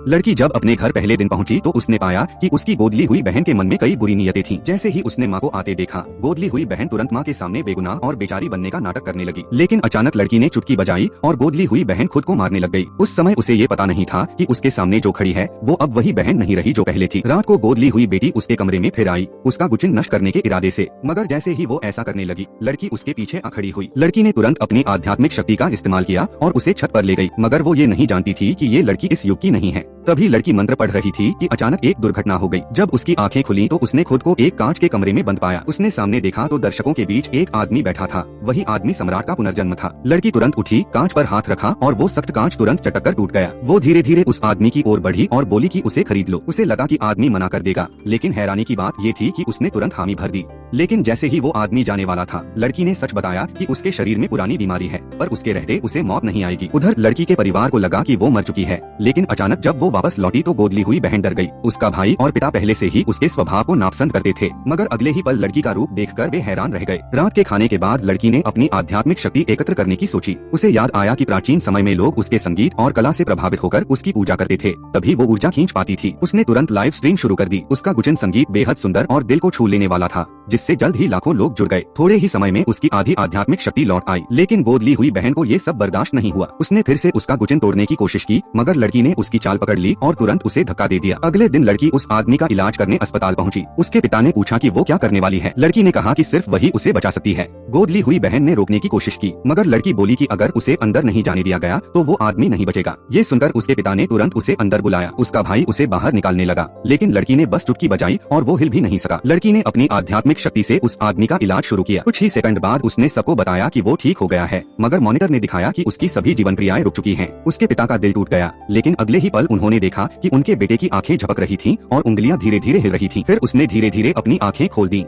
लड़की जब अपने घर पहले दिन पहुंची तो उसने पाया कि उसकी गोदली हुई बहन के मन में कई बुरी नीयतें थीं। जैसे ही उसने माँ को आते देखा, गोदली हुई बहन तुरंत माँ के सामने बेगुनाह और बेचारी बनने का नाटक करने लगी। लेकिन अचानक लड़की ने चुटकी बजाई और गोदली हुई बहन खुद को मारने लग गई। उस समय उसे ये पता नहीं था कि उसके सामने जो खड़ी है वो अब वही बहन नहीं रही जो पहले थी। रात को गोदली हुई बेटी उसके कमरे में फिर आई, उसका गुचिन नष्ट करने के इरादे से। मगर जैसे ही वो ऐसा करने लगी, लड़की उसके पीछे आ खड़ी हुई। लड़की ने तुरंत अपनी आध्यात्मिक शक्ति का इस्तेमाल किया और उसे छत पर ले गई। मगर वो ये नहीं जानती थी कि ये लड़की इस युग की नहीं है। तभी लड़की मंत्र पढ़ रही थी कि अचानक एक दुर्घटना हो गई। जब उसकी आंखें खुली तो उसने खुद को एक कांच के कमरे में बंद पाया। उसने सामने देखा तो दर्शकों के बीच एक आदमी बैठा था। वही आदमी सम्राट का पुनर्जन्म था। लड़की तुरंत उठी, कांच पर हाथ रखा और वो सख्त कांच तुरंत चटक कर टूट गया। वो धीरे धीरे उस आदमी की ओर बढ़ी और बोली कि उसे खरीद लो। उसे लगा कि आदमी मना कर देगा, लेकिन हैरानी की बात ये थी कि उसने तुरंत हामी भर दी। लेकिन जैसे ही वो आदमी जाने वाला था, लड़की ने सच बताया कि उसके शरीर में पुरानी बीमारी है, पर उसके रहते उसे मौत नहीं आएगी। उधर लड़की के परिवार को लगा कि वो मर चुकी है, लेकिन अचानक जब वो वापस लौटी तो गोदली हुई बहन डर गई। उसका भाई और पिता पहले से ही उसके स्वभाव को नापसंद करते थे, मगर अगले ही पल लड़की का रूप देखकर वे हैरान रह गए। रात के खाने के बाद लड़की ने अपनी आध्यात्मिक शक्ति एकत्र करने की सोची। उसे याद आया कि प्राचीन समय में लोग उसके संगीत और कला से प्रभावित होकर उसकी पूजा करते थे, तभी वो ऊर्जा खींच पाती थी। उसने तुरंत लाइव स्ट्रीम शुरू कर दी। उसका गुचिन संगीत बेहद सुंदर और दिल को छू लेने वाला था, जिससे जल्द ही लाखों लोग जुड़ गए। थोड़े ही समय में उसकी आधी आध्यात्मिक शक्ति लौट आई, लेकिन गोदली हुई बहन को ये सब बर्दाश्त नहीं हुआ। उसने फिर से उसका गुचिन तोड़ने की कोशिश की, मगर लड़की ने उसकी चाल पकड़ ली और तुरंत उसे धक्का दे दिया। अगले दिन लड़की उस आदमी का इलाज करने अस्पताल पहुंची। उसके पिता ने पूछा कि वो क्या करने वाली है। लड़की ने कहा कि सिर्फ वही उसे बचा सकती है। गोदली हुई बहन ने रोकने की कोशिश की, मगर लड़की बोली कि अगर उसे अंदर नहीं जाने दिया गया तो वो आदमी नहीं बचेगा। ये सुनकर उसके पिता ने तुरंत उसे अंदर बुलाया। उसका भाई उसे बाहर निकालने लगा, लेकिन लड़की ने बस चुटकी बजाई और वो हिल भी नहीं सका। लड़की ने अपनी आध्यात्मिक शक्ति से उस आदमी का इलाज शुरू किया। कुछ ही सेकंड बाद उसने सबको बताया कि वो ठीक हो गया है, मगर मॉनिटर ने दिखाया कि उसकी सभी जीवन क्रियाएं रुक चुकी हैं। उसके पिता का दिल टूट गया, लेकिन अगले ही पल उन्होंने देखा कि उनके बेटे की आंखें झपक रही थीं और उंगलियां धीरे धीरे हिल रही थीं। फिर उसने धीरे धीरे अपनी आंखें खोल दी।